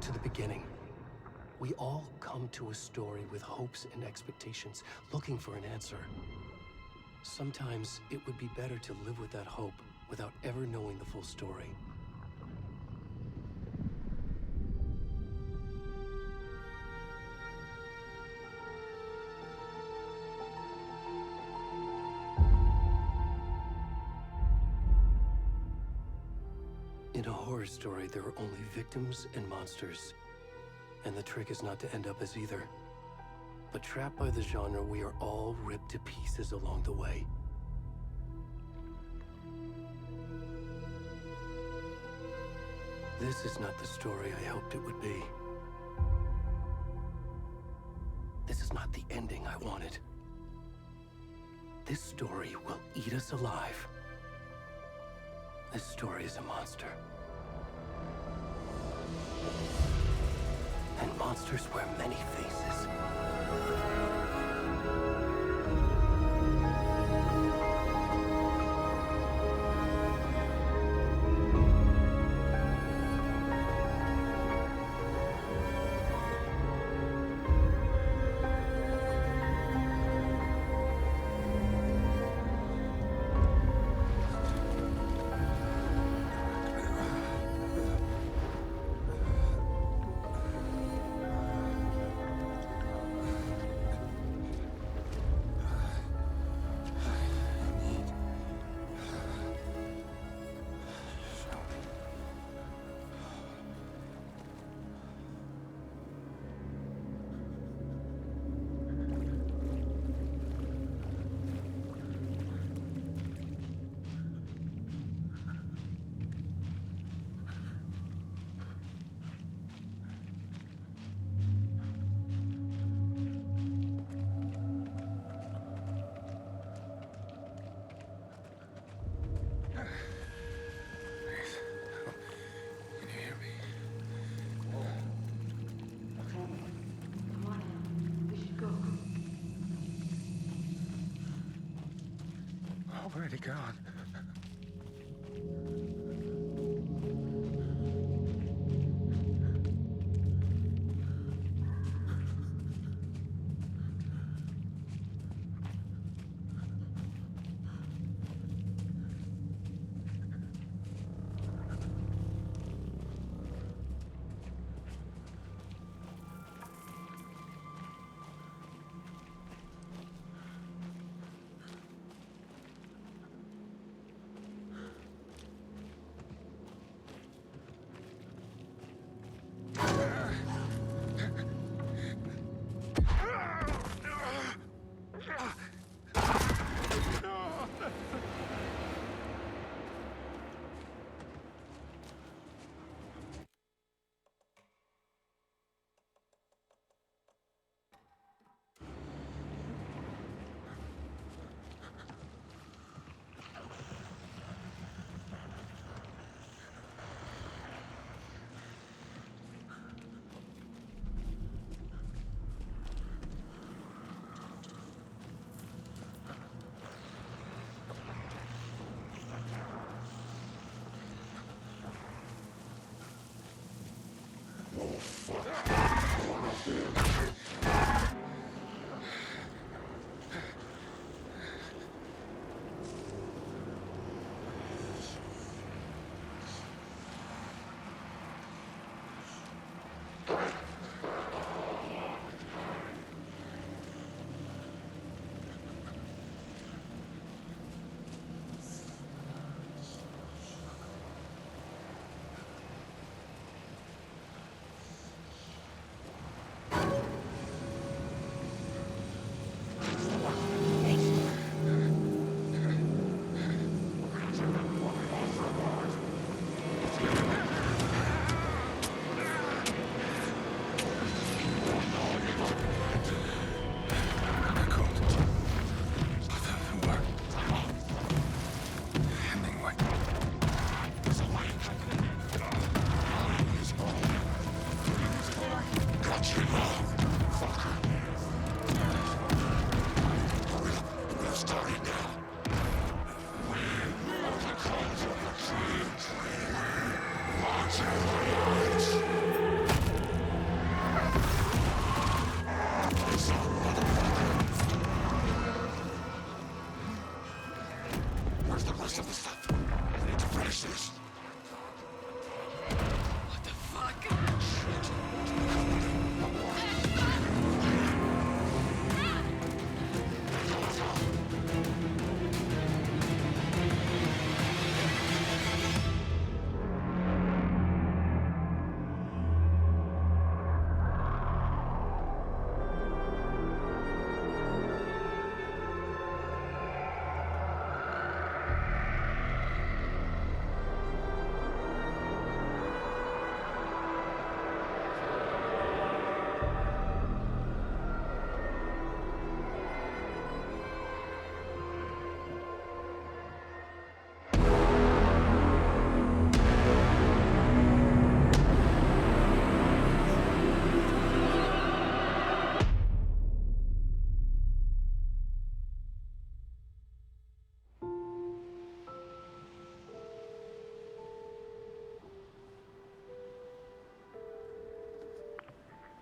to the beginning. We all come to a story with hopes and expectations, looking for an answer. Sometimes it would be better to live with that hope without ever knowing the full story. In a horror story, there are only victims and monsters. And the trick is not to end up as either. But trapped by the genre, we are all ripped to pieces along the way. This is not the story I hoped it would be. This is not the ending I wanted. This story will eat us alive. This story is a monster. And monsters wear many faces. Where'd it gone?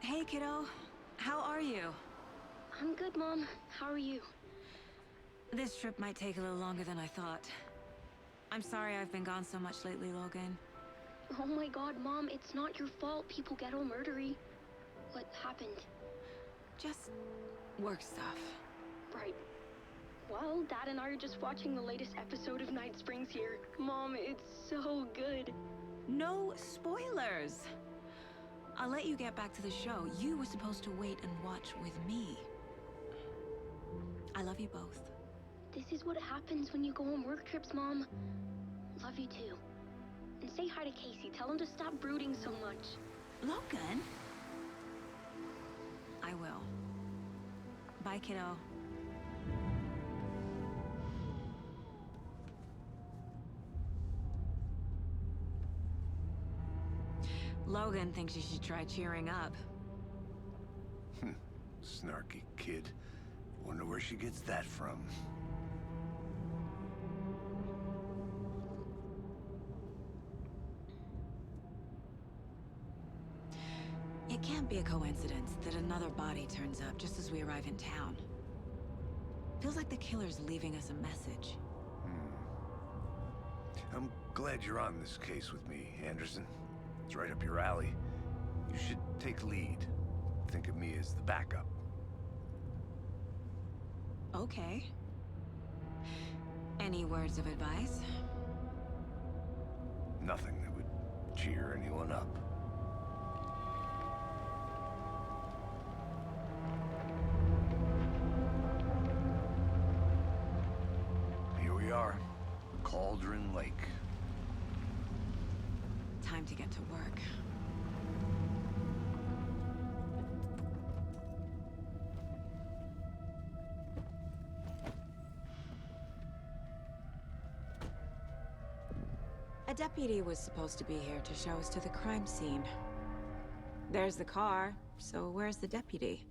Hey, kiddo. How are you? I'm good, Mom. How are you? This trip might take a little longer than I thought. I'm sorry I've been gone so much lately, Logan. Oh my god, Mom, it's not your fault people get all murdery. What happened? Just work stuff. Right. Well, Dad and I are just watching the latest episode of Night Springs here. Mom, it's so good. No spoilers! I'll let you get back to the show. You were supposed to wait and watch with me. I love you both. This is what happens when you go on work trips, Mom. Love you too. And say hi to Casey. Tell him to stop brooding so much. Logan? I will. Bye, kiddo. Logan thinks you should try cheering up. Snarky kid. Wonder where she gets that from. It can't be a coincidence that another body turns up just as we arrive in town. Feels like the killer's leaving us a message. I'm glad you're on this case with me, Anderson. It's right up your alley. You should take lead. Think of me as the backup. Okay. Any words of advice? Nothing that would cheer anyone up. Here we are. Cauldron Lake. Time to get to work. A deputy was supposed to be here to show us to the crime scene. There's the car, so where's the deputy?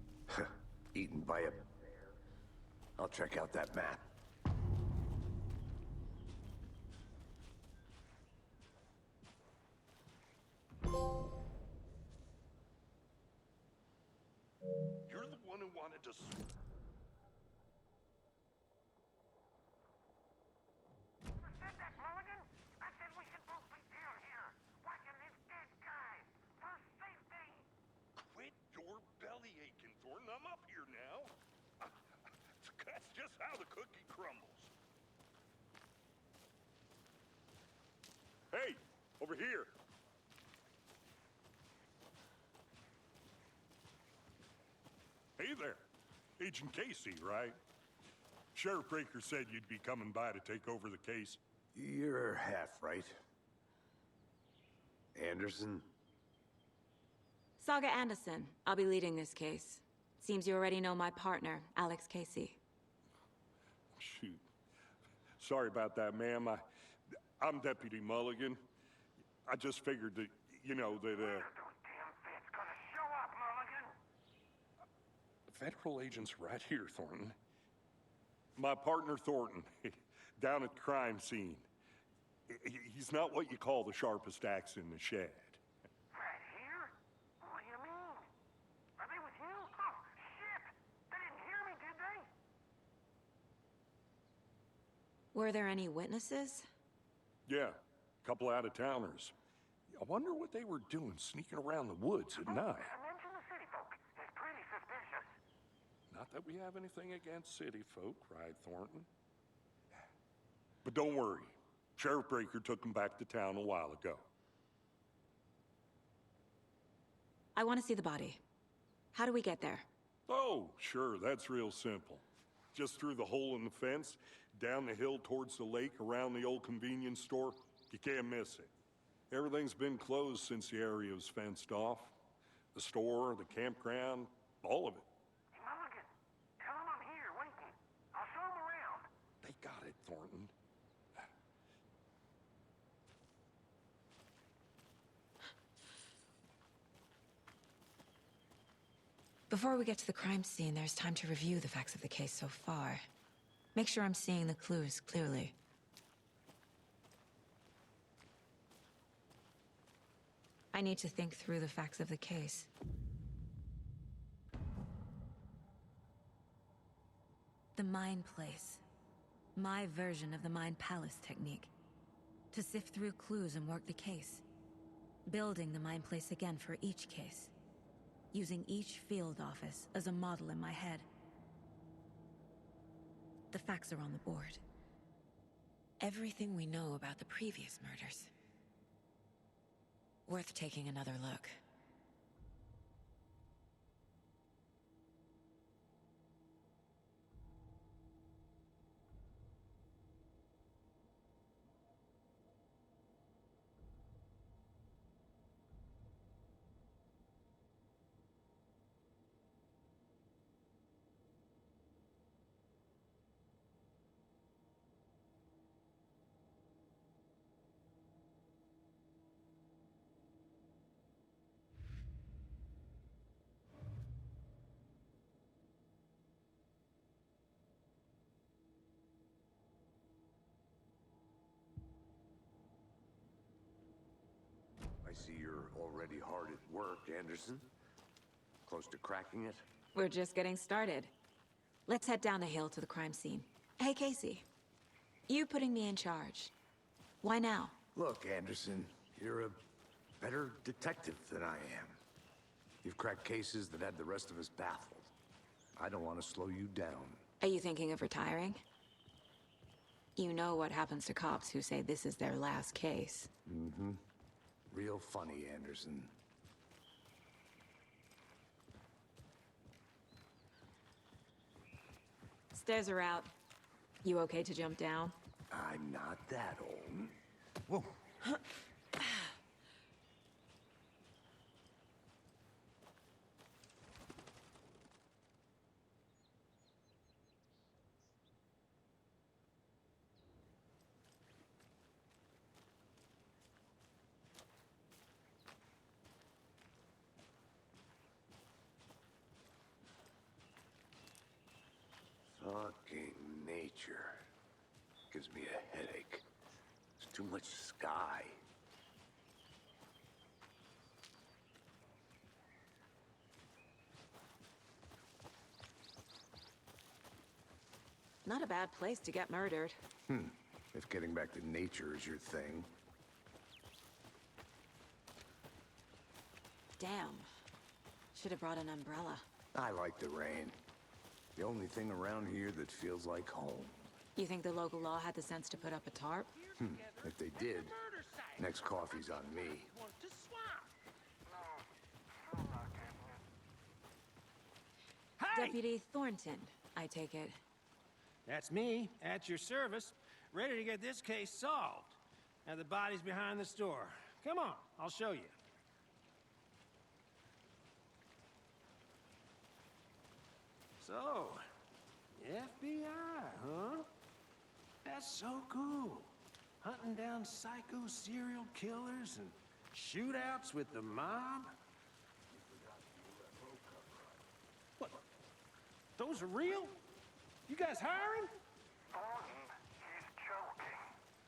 Eaten by a... I'll check out that map. You're the one who wanted to... Said that, Mulligan? I said we should both be down here, watching this dead guy, for safety. Quit your belly aching, Thornton. I'm up here now. That's just how the cookie crumbles. Hey, over here. Hey there. Agent Casey, right? Sheriff Breaker said you'd be coming by to take over the case. You're half right. Anderson? Saga Anderson. I'll be leading this case. Seems you already know my partner, Alex Casey. Shoot. Sorry about that, ma'am. I'm Deputy Mulligan. I just figured that, you know, that, Those damn feds gonna show up, Mulligan. federal agent's right here, Thornton. My partner, Thornton, down at the crime scene. He's not what you call the sharpest axe in the shed. Right here? What do you mean? Are they with you? Oh, shit! They didn't hear me, did they? Were there any witnesses? Yeah, a couple out-of-towners. I wonder what they were doing sneaking around the woods at night. Mention the city folk. It's pretty suspicious. Not that we have anything against city folk, right, Thornton? But don't worry. Sheriff Breaker took them back to town a while ago. I want to see the body. How do we get there? Oh, sure, that's real simple. Just through the hole in the fence, down the hill towards the lake, around the old convenience store. You can't miss it. Everything's been closed since the area was fenced off. The store, the campground, all of it. Hey, Mulligan, tell them I'm here, waiting. I'll show them around. They got it, Thornton. Before we get to the crime scene, there's time to review the facts of the case so far. Make sure I'm seeing the clues clearly. I need to think through the facts of the case. mind place. My version of the mind palace technique. To sift through clues and work the case. Building the mind place again for each case. Using each field office as a model in my head. The facts are on the board. Everything we know about the previous murders. Worth taking another look. I see you're already hard at work, Anderson. Close to cracking it? We're just getting started. Let's head down the hill to the crime scene. Hey, Casey. You putting me in charge. Why now? Look, Anderson, you're a better detective than I am. You've cracked cases that had the rest of us baffled. I don't want to slow you down. Are you thinking of retiring? You know what happens to cops who say this is their last case. Mm-hmm. Real funny, Anderson. Stairs are out. You okay to jump down? I'm not that old. Whoa. Fucking nature. Gives me a headache. There's too much sky. Not a bad place to get murdered. If getting back to nature is your thing. Damn. Should have brought an umbrella. I like the rain. The only thing around here that feels like home. You think the local law had the sense to put up a tarp? If they did, next coffee's on me. Hey! Deputy Thornton, I take it. That's me, at your service, ready to get this case solved. Now the body's behind the store. Come on, I'll show you. So, FBI, huh? That's so cool. Hunting down psycho serial killers and shootouts with the mob. What? Those are real? You guys hiring? Thornton, he's joking.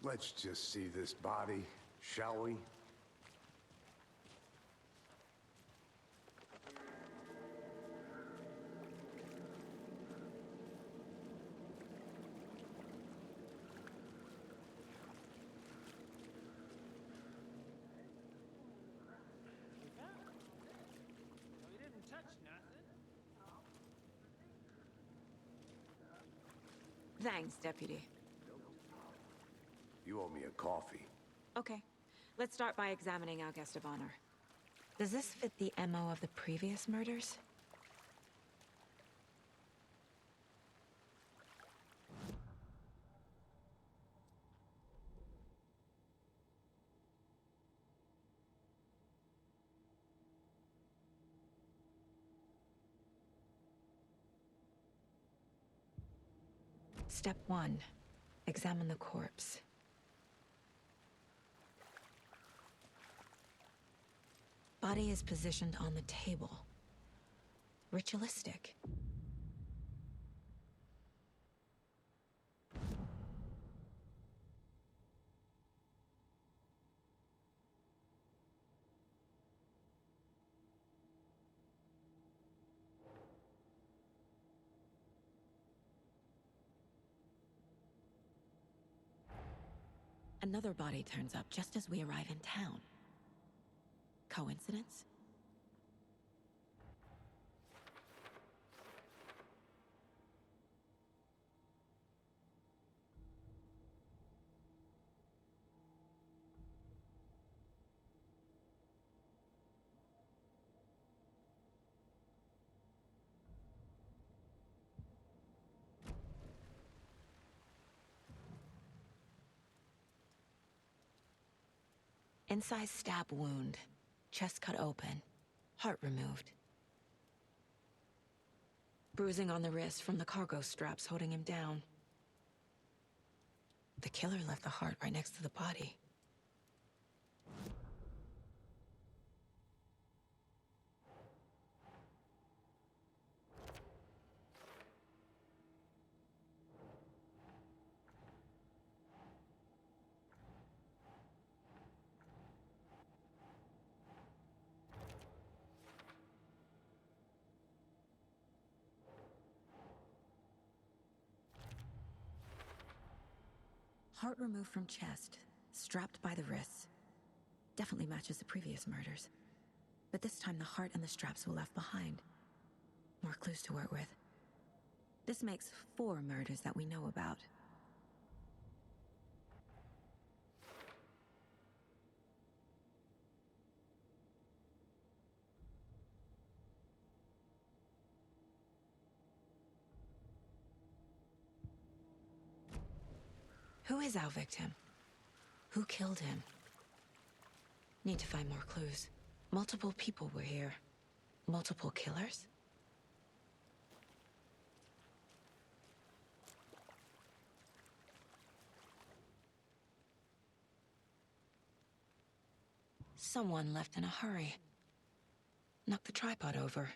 Let's just see this body, shall we? We didn't touch nothing. Thanks, Deputy. You owe me a coffee. Okay. Let's start by examining our guest of honor. Does this fit the MO of the previous murders? Step 1. Examine the corpse. Body is positioned on the table. Ritualistic. Another body turns up just as we arrive in town. Coincidence? Incised stab wound. Chest cut open. Heart removed. Bruising on the wrist from the cargo straps holding him down. The killer left the heart right next to the body. Heart removed from chest, strapped by the wrists. Definitely matches the previous murders. But this time the heart and the straps were left behind. More clues to work with. This makes 4 murders that we know about. Who is our victim? Who killed him? Need to find more clues. Multiple people were here. Multiple killers? Someone left in a hurry. Knocked the tripod over.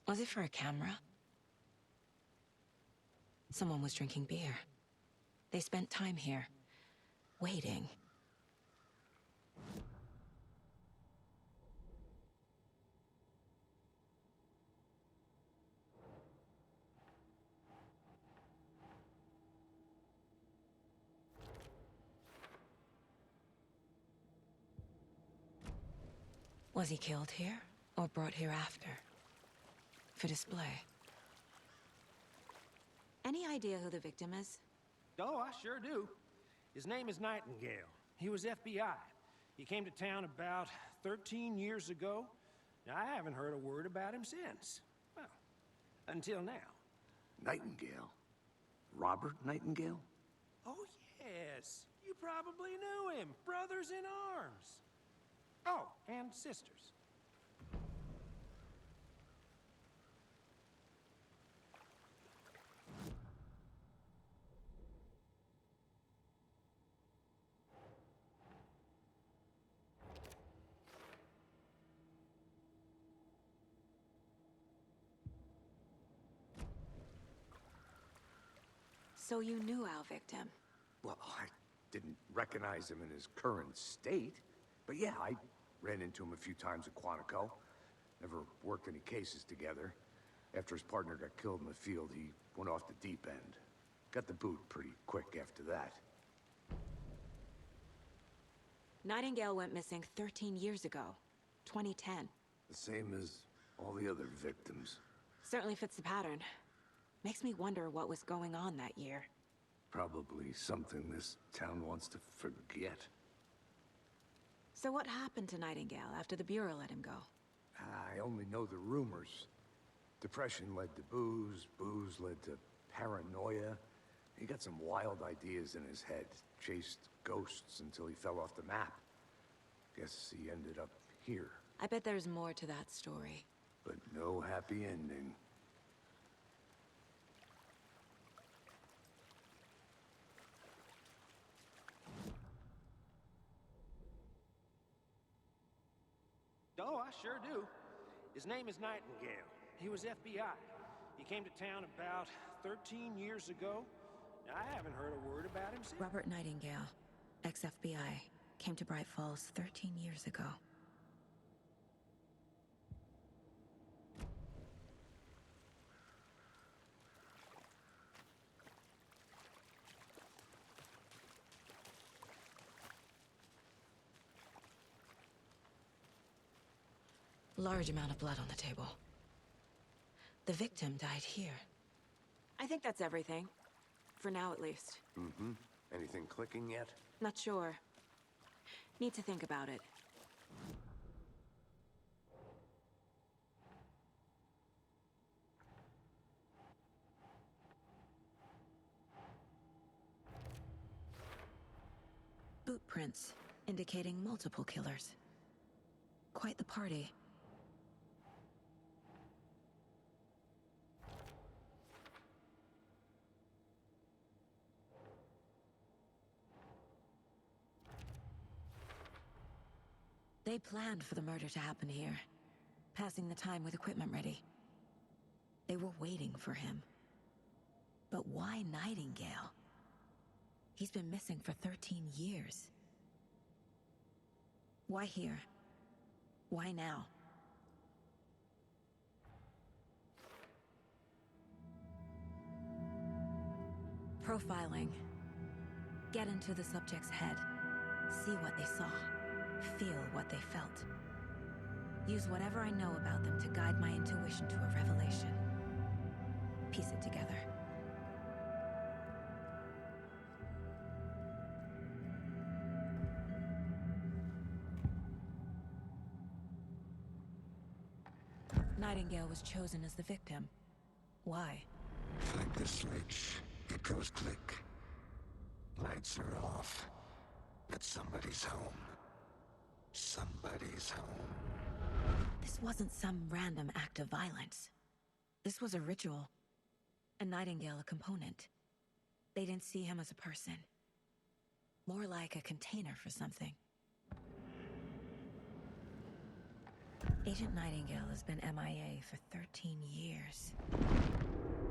Was it for a camera? Someone was drinking beer. They spent time here, waiting. Was he killed here, or brought here after? For display. Any idea who the victim is? Oh, I sure do. His name is Nightingale. He was FBI. He came to town about 13 years ago. Now, I haven't heard a word about him since. Well, until now. Nightingale? Robert Nightingale? Oh, yes. You probably knew him. Brothers in arms. Oh, and sisters. So you knew our victim? Well, I didn't recognize him in his current state. But yeah, I ran into him a few times at Quantico. Never worked any cases together. After his partner got killed in the field, he went off the deep end. Got the boot pretty quick after that. Nightingale went missing 13 years ago. 2010. The same as all the other victims. Certainly fits the pattern. Makes me wonder what was going on that year. Probably something this town wants to forget. So what happened to Nightingale after the Bureau let him go? I only know the rumors. Depression led to booze, booze led to paranoia. He got some wild ideas in his head, chased ghosts until he fell off the map. Guess he ended up here. I bet there's more to that story. But no happy ending. Oh, I sure do. His name is Nightingale. He was FBI. He came to town about 13 years ago. Now, I haven't heard a word about him since. Robert Nightingale, ex-FBI, came to Bright Falls 13 years ago. Large amount of blood on the table. The victim died here. I think that's everything. For now, at least. Mm-hmm. Anything clicking yet? Not sure. Need to think about it. Boot prints, indicating multiple killers. Quite the party. They planned for the murder to happen here, passing the time with equipment ready. They were waiting for him. But why Nightingale? He's been missing for 13 years. Why here? Why now? Profiling. Get into the subject's head. See what they saw. Feel what they felt. Use whatever I know about them to guide my intuition to a revelation. Piece it together. Nightingale was chosen as the victim. Why? Flick the switch. It goes click. Lights are off. But somebody's home. Somebody's home. This wasn't some random act of violence. This was a ritual. And Nightingale a component. They didn't see him as a person. More like a container for something. Agent Nightingale has been MIA for 13 years.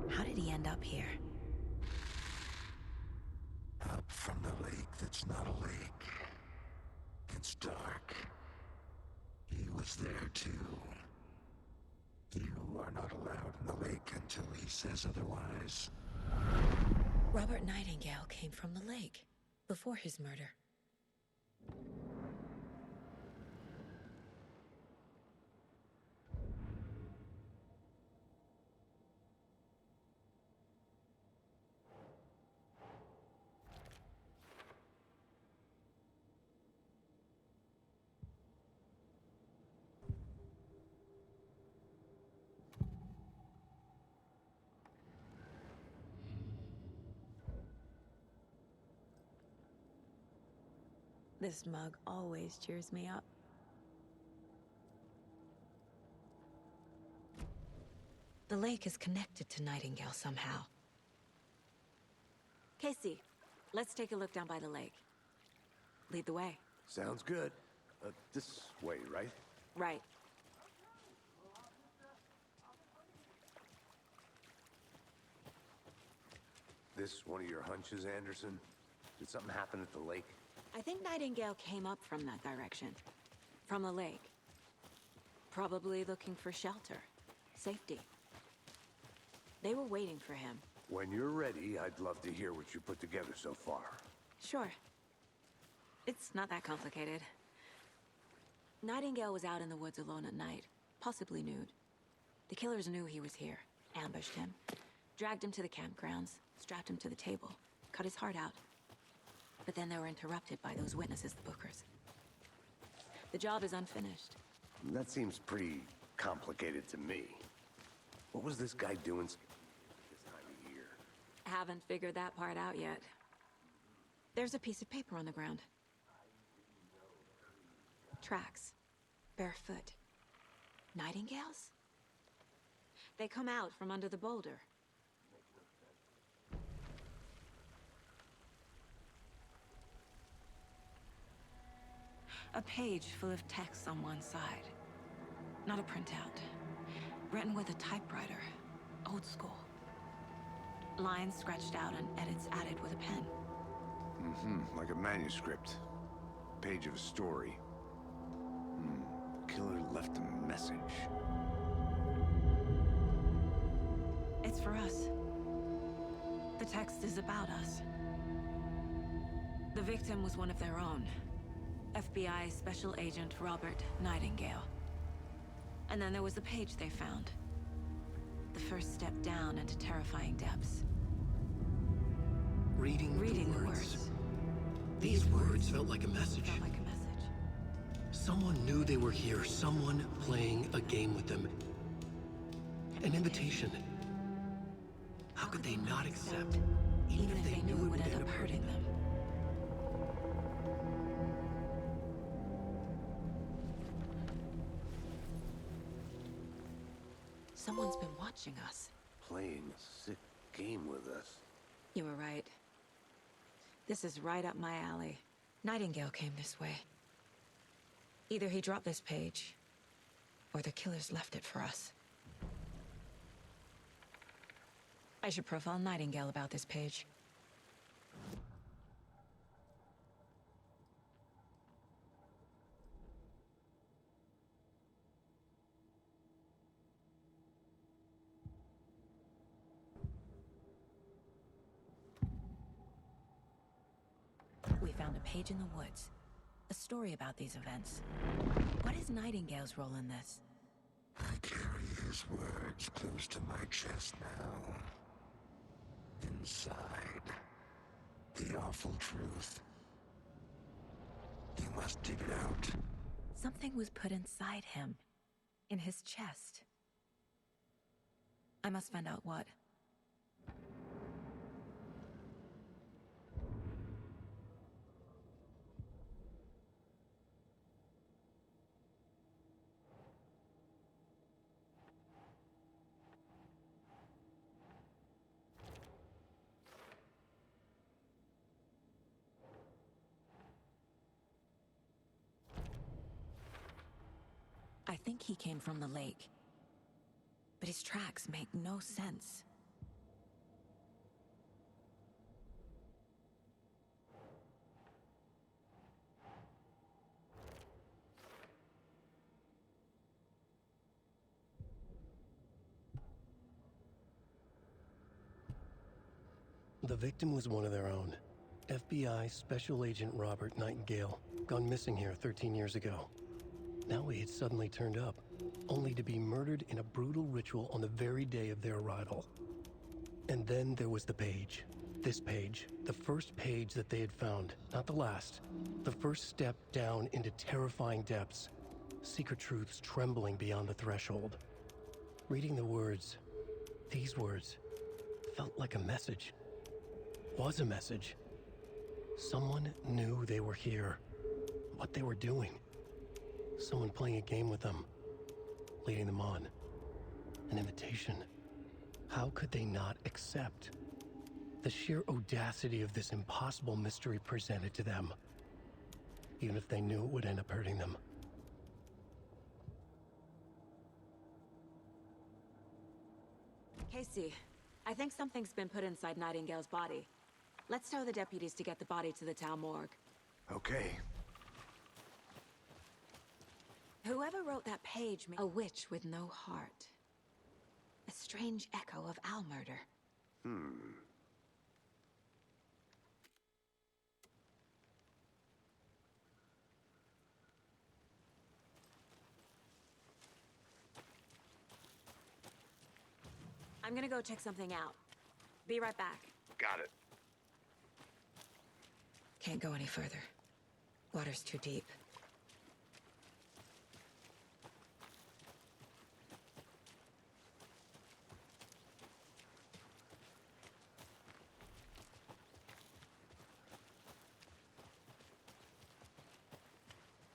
How did he end up here? Up from the lake that's not a lake. It's dark. He was there too. You are not allowed in the lake until he says otherwise. Robert Nightingale came from the lake, before his murder. This mug always cheers me up. The lake is connected to Nightingale somehow. Casey, let's take a look down by the lake. Lead the way. Sounds good. This way, right? Right. This one of your hunches, Anderson? Did something happen at the lake? I think Nightingale came up from that direction. From the lake. Probably looking for shelter. Safety. They were waiting for him. When you're ready, I'd love to hear what you put together so far. Sure. It's not that complicated. Nightingale was out in the woods alone at night, possibly nude. The killers knew he was here, ambushed him, dragged him to the campgrounds, strapped him to the table, cut his heart out. But then they were interrupted by those witnesses, the Bookers. The job is unfinished. That seems pretty complicated to me. What was this guy doing this time of year? Haven't figured that part out yet. There's a piece of paper on the ground. Tracks. Barefoot. Nightingales? They come out from under the boulder. A page full of text on one side. Not a printout. Written with a typewriter. Old school. Lines scratched out and edits added with a pen. Mm-hmm, like a manuscript. Page of a story. The killer left a message. It's for us. The text is about us. The victim was one of their own. FBI Special Agent Robert Nightingale. And then there was the page they found. The first step down into terrifying depths. Reading the words. These words felt like a message. Felt like a message. Someone knew they were here, someone playing a game with them. An invitation. How could they not accept, even if they knew it would end up hurting them? Someone's been watching us. Playing a sick game with us. You were right. This is right up my alley. Nightingale came this way. Either he dropped this page, or the killers left it for us. I should profile Nightingale about this page. We found a page in the woods. A story about these events. What is Nightingale's role in this? I carry his words close to my chest now. Inside, the awful truth. You must dig it out. Something was put inside him. In his chest. I must find out what. I think he came from the lake. But his tracks make no sense. The victim was one of their own. FBI Special Agent Robert Nightingale, gone missing here 13 years ago. Now he had suddenly turned up, only to be murdered in a brutal ritual on the very day of their arrival. And then there was the page. This page, the first page that they had found, not the last. The first step down into terrifying depths. Secret truths trembling beyond the threshold. Reading the words, these words, felt like a message. Was a message. Someone knew they were here. What they were doing. Someone playing a game with them. Leading them on. An invitation. How could they not accept? The sheer audacity of this impossible mystery presented to them. Even if they knew it would end up hurting them. Casey, I think something's been put inside Nightingale's body. Let's tell the deputies to get the body to the town morgue. Okay. Whoever wrote that page made a witch with no heart. A strange echo of Al murder. I'm gonna go check something out. Be right back. Got it. Can't go any further. Water's too deep.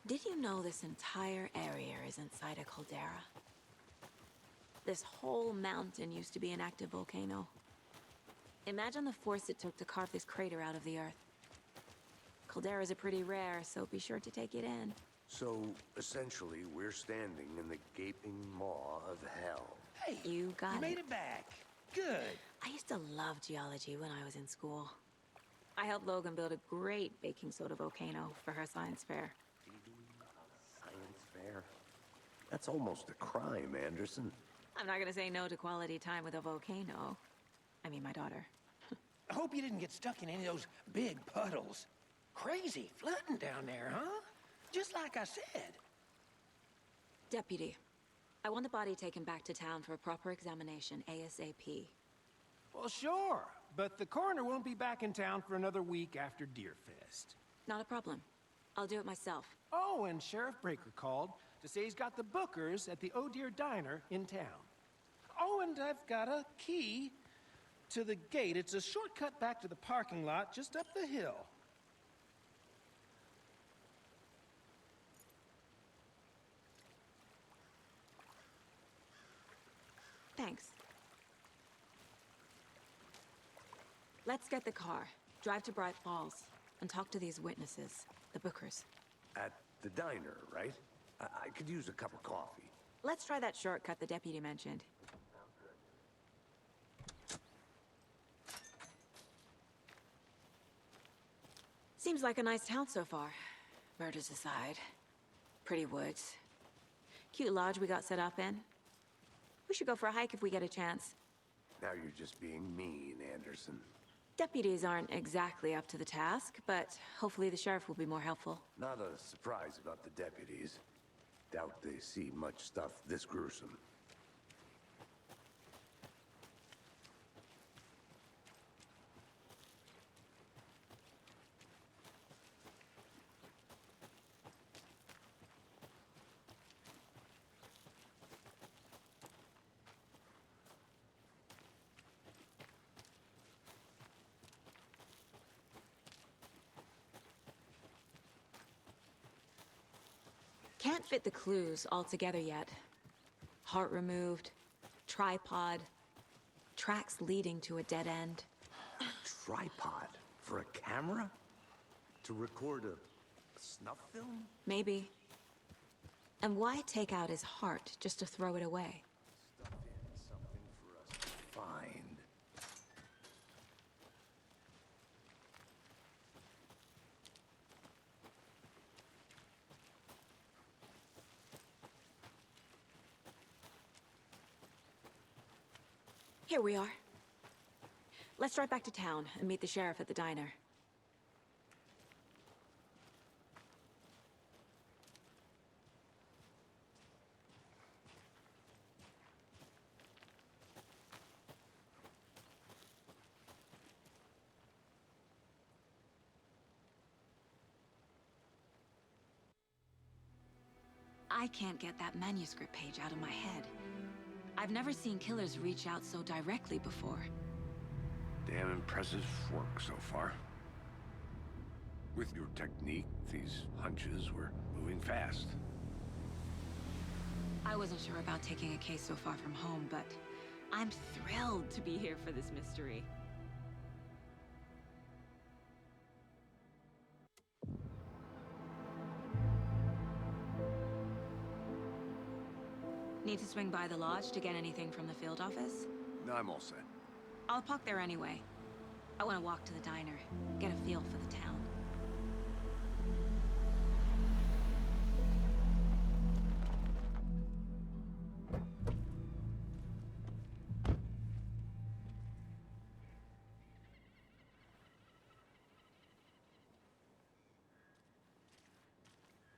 Did you know this entire area is inside a caldera? This whole mountain used to be an active volcano. Imagine the force it took to carve this crater out of the earth. Calderas are pretty rare, so be sure to take it in. So, essentially, we're standing in the gaping maw of hell. Hey, You got you made it. it back. Good. I used to love geology when I was in school. I helped Logan build a great baking soda volcano for her science fair. Science fair? That's almost a crime, Anderson. I'm not gonna say no to quality time with a volcano. I mean, my daughter. I hope you didn't get stuck in any of those big puddles. Crazy flooding down there, huh? Just like I said. Deputy, I want the body taken back to town for a proper examination, ASAP. Well, sure, but the coroner won't be back in town for another week after Deerfest. Not a problem. I'll do it myself. Oh, and Sheriff Breaker called to say he's got the bookers at the Oh Dear Diner in town. Oh, and I've got a key to the gate. It's a shortcut back to the parking lot just up the hill. Thanks. Let's get the car, drive to Bright Falls, and talk to these witnesses, the bookers. At the diner, right? I could use a cup of coffee. Let's try that shortcut the deputy mentioned. Seems like a nice town so far. Murders aside. Pretty woods. Cute lodge we got set up in. We should go for a hike if we get a chance. Now you're just being mean, Anderson. Deputies aren't exactly up to the task, but hopefully the sheriff will be more helpful. Not a surprise about the deputies. Doubt they see much stuff this gruesome. Can't fit the clues all together yet. Heart removed, tripod, tracks leading to a dead end. Tripod? For a camera? To record a snuff film? Maybe. And why take out his heart just to throw it away? Stuff in something for us to find. Here we are. Let's drive back to town and meet the sheriff at the diner. I can't get that manuscript page out of my head. I've never seen killers reach out so directly before. Damn impressive work so far. With your technique, these hunches were moving fast. I wasn't sure about taking a case so far from home, but I'm thrilled to be here for this mystery. Need to swing by the lodge to get anything from the field office? No, I'm all set. I'll park there anyway. I want to walk to the diner, get a feel for the town.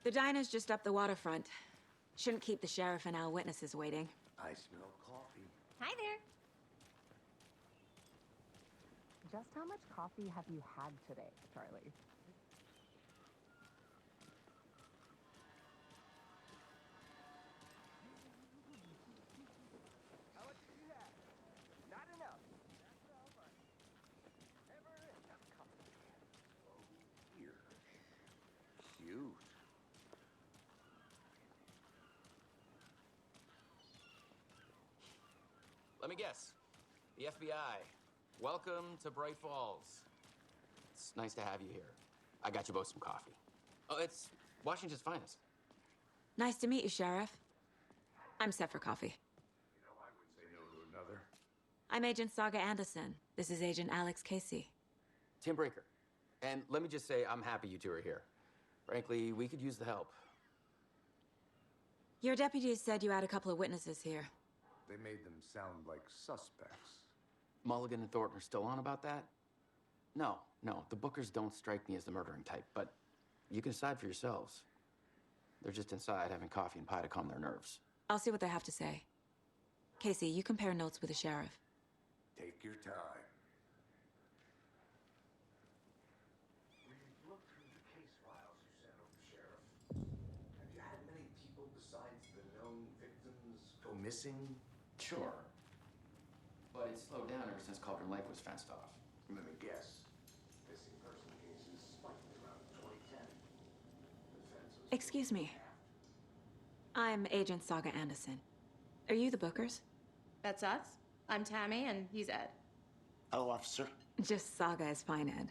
The diner's just up the waterfront. Shouldn't keep the sheriff and our witnesses waiting. I smell coffee. Hi there. Just how much coffee have you had today, Charlie? How much do you have? Not enough. That's all right. Never enough coffee. Here. Cute. Let me guess. The FBI. Welcome to Bright Falls. It's nice to have you here. I got you both some coffee. Oh, it's Washington's finest. Nice to meet you, Sheriff. I'm set for coffee. You know, I would say no to another. I'm Agent Saga Anderson. This is Agent Alex Casey. Tim Breaker. And let me just say, I'm happy you two are here. Frankly, we could use the help. Your deputies said you had a couple of witnesses here. They made them sound like suspects. Mulligan and Thornton are still on about that? No, the Bookers don't strike me as the murdering type, but you can decide for yourselves. They're just inside having coffee and pie to calm their nerves. I'll see what they have to say. Casey, you compare notes with the sheriff. Take your time. We've looked through the case files you sent over, Sheriff. Have you had many people besides the known victims go missing? Sure. But it slowed down ever since Cauldron Lake was fenced off. Let me guess. Missing person cases spiked around 2010. The fence was... Excuse me. I'm Agent Saga Anderson. Are you the Bookers? That's us. I'm Tammy, and he's Ed. Hello, officer. Just Saga is fine, Ed.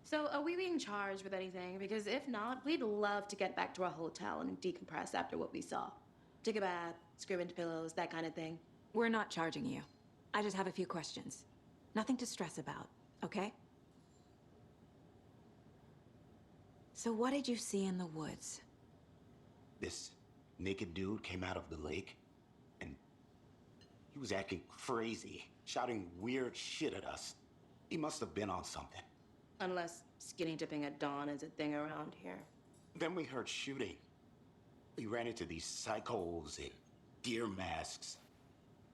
So, are we being charged with anything? Because if not, we'd love to get back to our hotel and decompress after what we saw. Take a bath, scream into pillows, that kind of thing. We're not charging you. I just have a few questions. Nothing to stress about, okay? So what did you see in the woods? This naked dude came out of the lake, and he was acting crazy, shouting weird shit at us. He must have been on something. Unless skinny dipping at dawn is a thing around here. Then we heard shooting. We ran into these psychos in deer masks.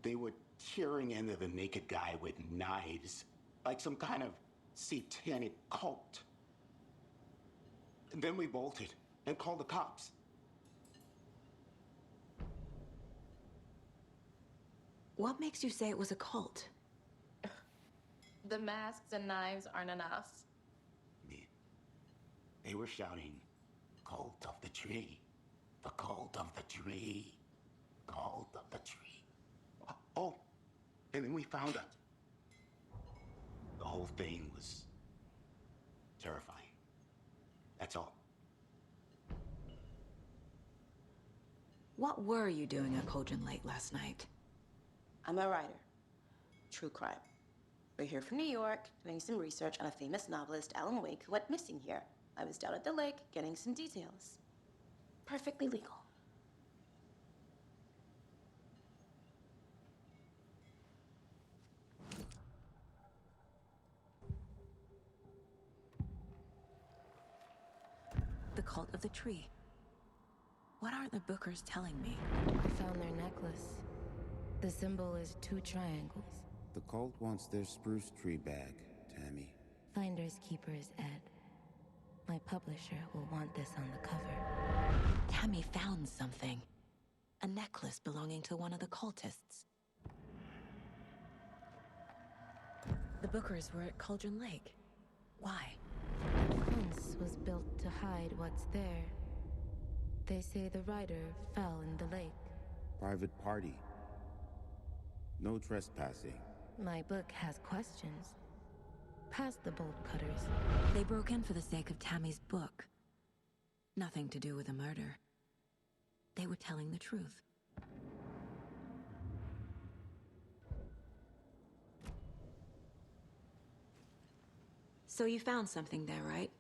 They were tearing into the naked guy with knives, like some kind of satanic cult. And then we bolted and called the cops. What makes you say it was a cult? The masks and knives aren't enough. They were shouting, "Cult of the tree, the cult of the tree, cult of the tree." Oh, and then we found out. The whole thing was terrifying. That's all. What were you doing at Cauldron Lake last night? I'm a writer. True crime. We're here from New York, doing some research on a famous novelist, Alan Wake, who went missing here. I was down at the lake, getting some details. Perfectly legal. The cult of the tree. What are the Bookers telling me? I found their necklace. The symbol is 2 triangles. The cult wants their spruce tree back, Tammy. Finders keepers, Ed. My publisher will want this on the cover. Tammy found something. A necklace belonging to one of the cultists. The Bookers were at Cauldron Lake. Why? The fence was built to hide what's there. They say the writer fell in the lake. Private party. No trespassing. My book has questions. Past the bolt cutters. They broke in for the sake of Tammy's book. Nothing to do with a murder. They were telling the truth. So you found something there, right?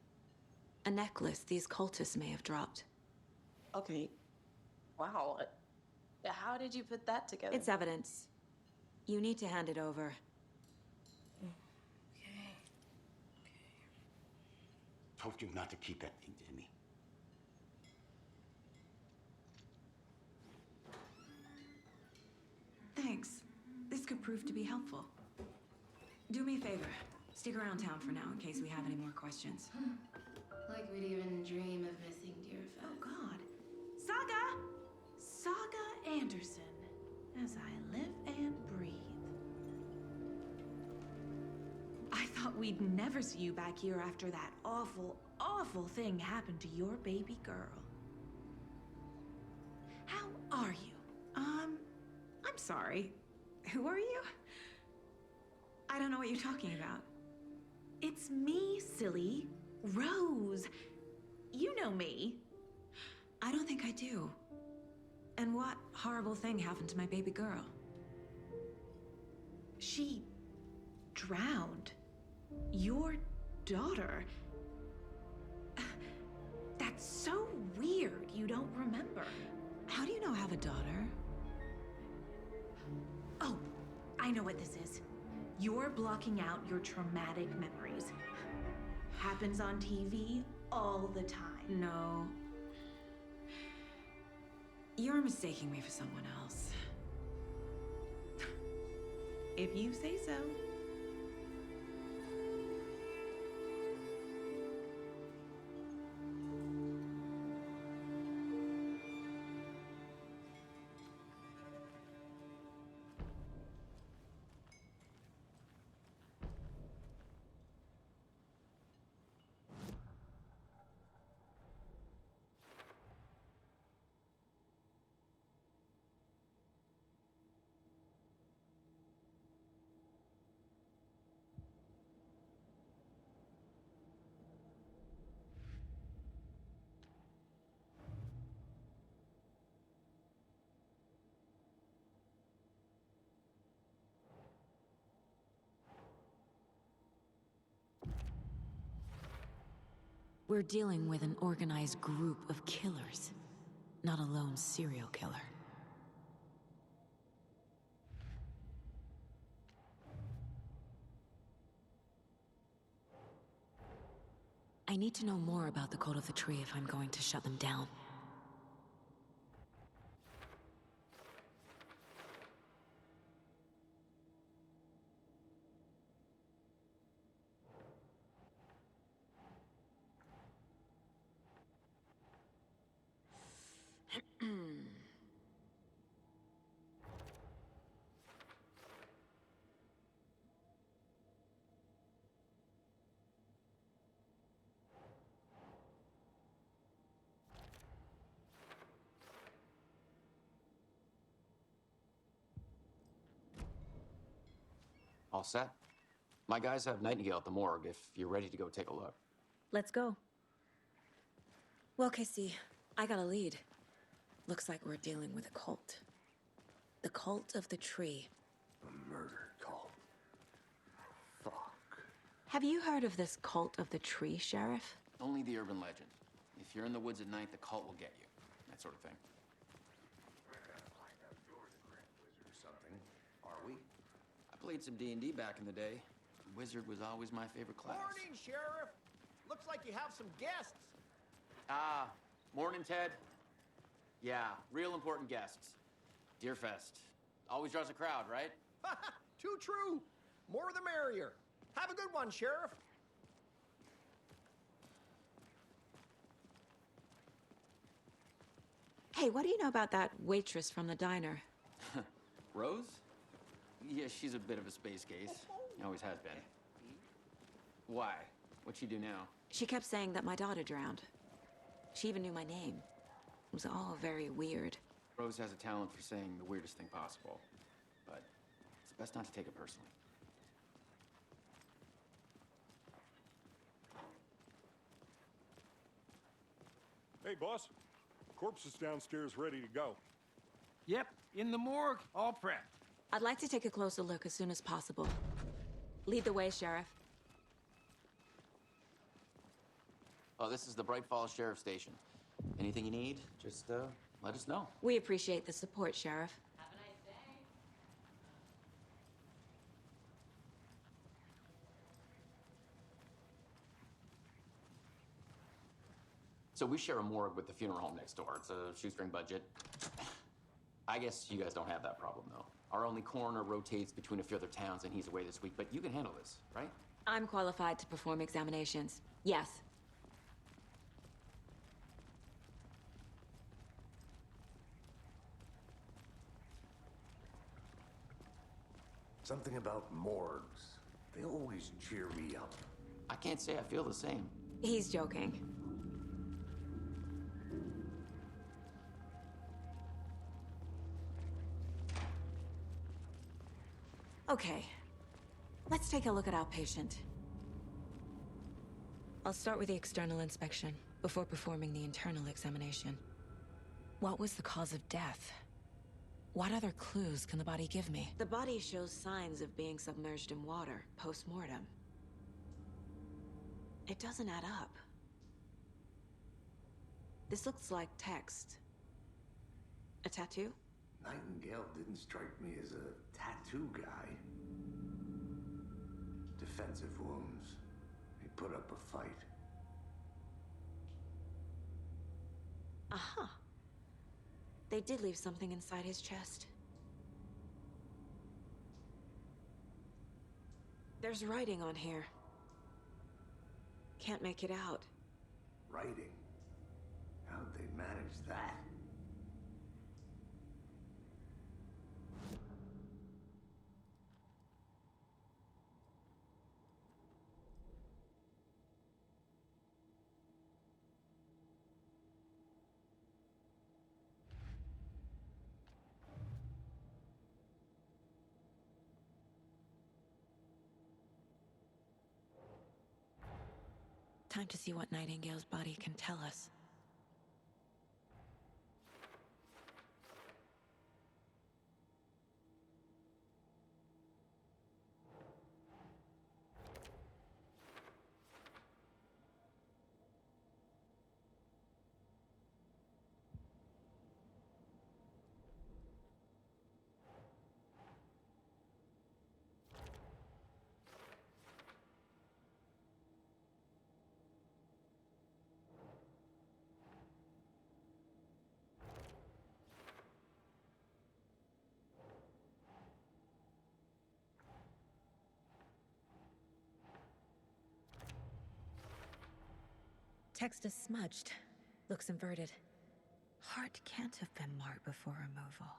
A necklace these cultists may have dropped. Okay. Wow. How did you put that together? It's evidence. You need to hand it over. Told you not to keep that thing, Tammy. Thanks. This could prove to be helpful. Do me a favor. Stick around town for now in case we have any more questions. Like we'd even dream of missing dear fat. Oh, God. Saga! Saga Anderson. As I live and breathe. I thought we'd never see you back here after that awful, awful thing happened to your baby girl. How are you? I'm sorry. Who are you? I don't know what you're talking about. It's me, silly. Rose. You know me. I don't think I do. And what horrible thing happened to my baby girl? She drowned. Your daughter. That's so weird you don't remember. How do you know I have a daughter? Oh, I know what this is. You're blocking out your traumatic memories. Happens on TV all the time. No. You're mistaking me for someone else. If you say so. We're dealing with an organized group of killers, not a lone serial killer. I need to know more about the Cult of the Tree if I'm going to shut them down. All set? My guys have Nightingale at the morgue if you're ready to go take a look. Let's go. Well, Casey, I got a lead. Looks like we're dealing with a cult. The Cult of the Tree. A murder cult. Fuck. Have you heard of this Cult of the Tree, Sheriff? Only the urban legend. If you're in the woods at night, the cult will get you. That sort of thing. We're gonna find out you're the Grand Wizard or something, are we? I played some D&D back in the day. Wizard was always my favorite class. Morning, Sheriff! Looks like you have some guests. Ah, morning, Ted. Yeah, real important guests. Deerfest. Always draws a crowd, right? Too true. More the merrier. Have a good one, Sheriff. Hey, what do you know about that waitress from the diner? Rose? Yeah, she's a bit of a space case. Always has been. Why? What'd she do now? She kept saying that my daughter drowned. She even knew my name. It was all very weird. Rose has a talent for saying the weirdest thing possible. But it's best not to take it personally. Hey, boss. Corpse is downstairs ready to go. Yep, in the morgue, all prepped. I'd like to take a closer look as soon as possible. Lead the way, Sheriff. Oh, this is the Bright Falls Sheriff Station. Anything you need, just let us know. We appreciate the support, Sheriff. Have a nice day. So we share a morgue with the funeral home next door. It's a shoestring budget. I guess you guys don't have that problem, though. Our only coroner rotates between a few other towns, and he's away this week. But you can handle this, right? I'm qualified to perform examinations. Yes. Something about morgues. They always cheer me up. I can't say I feel the same. He's joking. Okay. Let's take a look at our patient. I'll start with the external inspection before performing the internal examination. What was the cause of death? What other clues can the body give me? The body shows signs of being submerged in water post-mortem. It doesn't add up. This looks like text. A tattoo? Nightingale didn't strike me as a tattoo guy. Defensive wounds. He put up a fight. They did leave something inside his chest. There's writing on here. Can't make it out. Writing? How'd they manage that? Time to see what Nightingale's body can tell us. Text is smudged. Looks inverted. Heart can't have been marked before removal.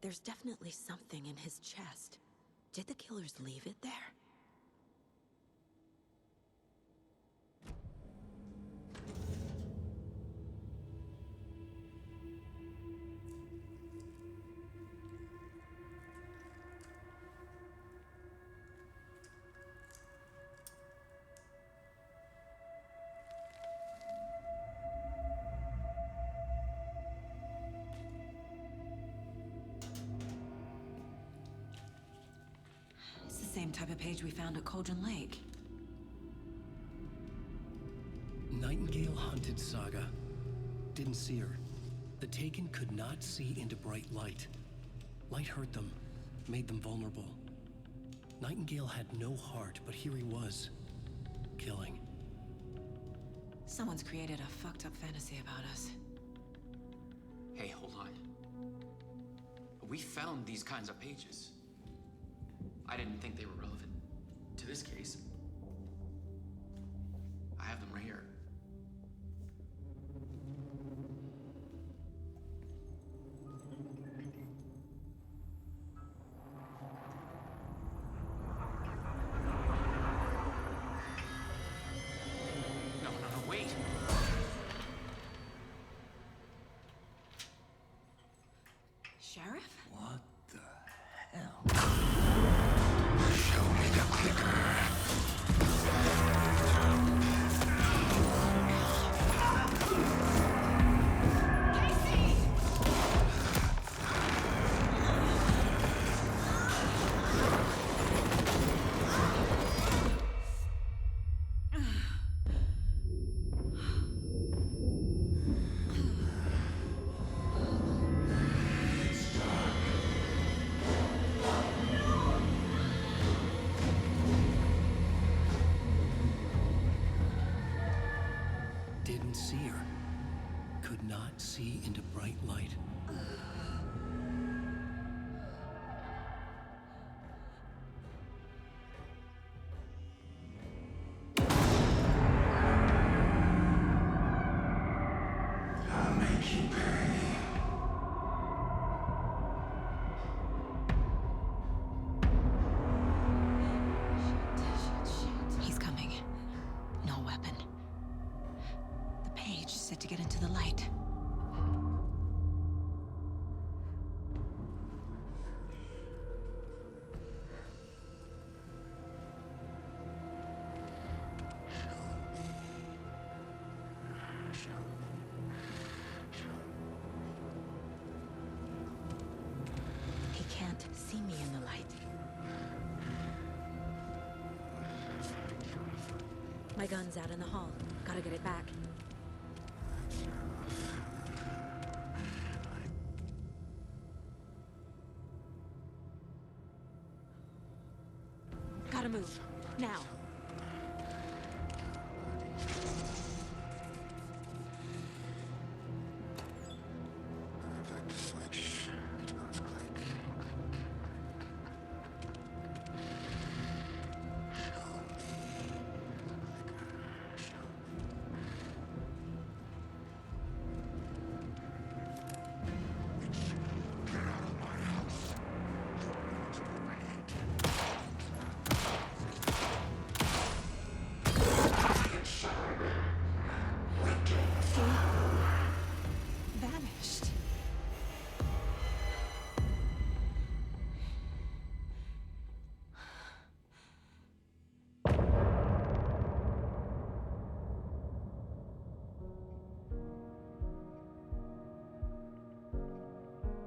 There's definitely something in his chest. Did the killers leave it there? Same type of page we found at Cauldron Lake. Nightingale hunted Saga. Didn't see her. The Taken could not see into bright light. Light hurt them, made them vulnerable. Nightingale had no heart, but here he was, killing. Someone's created a fucked up fantasy about us. Hey, hold on. We found these kinds of pages. I didn't think they were relevant to this case. I have them right here. No, wait! Sheriff? What the hell? Show me the clicker. Didn't see her. Could not see into bright light. I'll make you pay. He's coming. No weapon. The page said to get into the light. He can't see me in the light. My gun's out in the hall. Gotta get it back. Gotta move. Now.